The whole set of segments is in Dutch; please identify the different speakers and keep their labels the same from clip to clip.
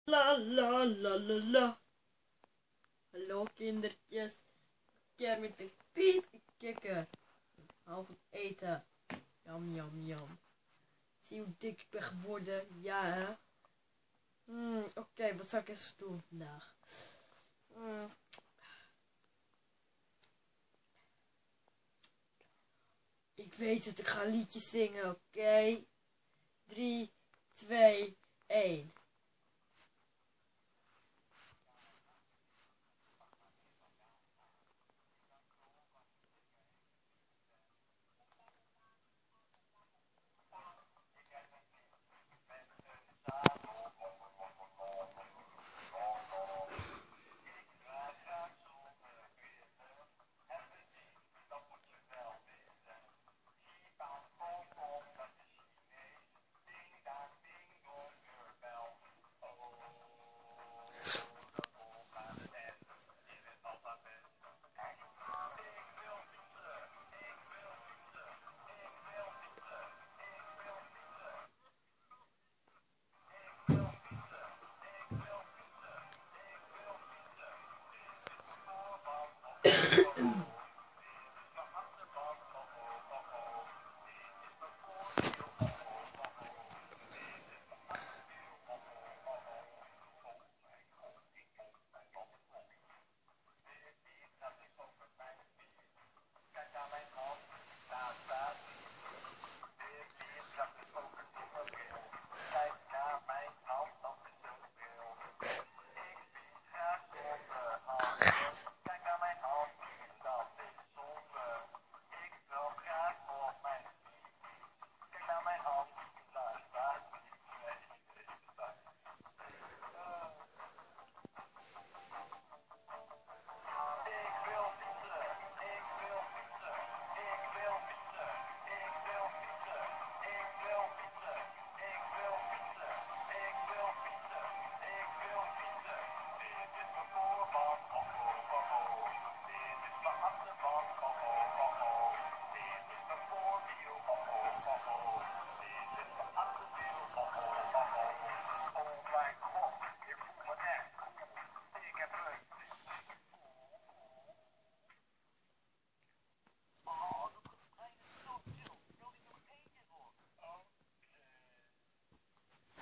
Speaker 1: La la la la la. Hallo kindertjes. Kermit de Piet, kikker. Hou van eten. Jam, jam, jam. Zie hoe dik ik ben geworden. Ja, hè? Oké, wat zal ik eens doen vandaag? Ik weet het, ik ga een liedje zingen, oké? 3, 2, 1.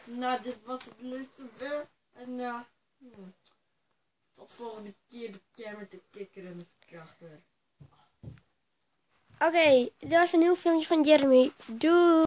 Speaker 1: Nou, dit was het leukste weer. En tot volgende keer de Kermit de Kikker en de Verkrachter.
Speaker 2: Oké, dit was een nieuw filmpje van Jeremy. Doei!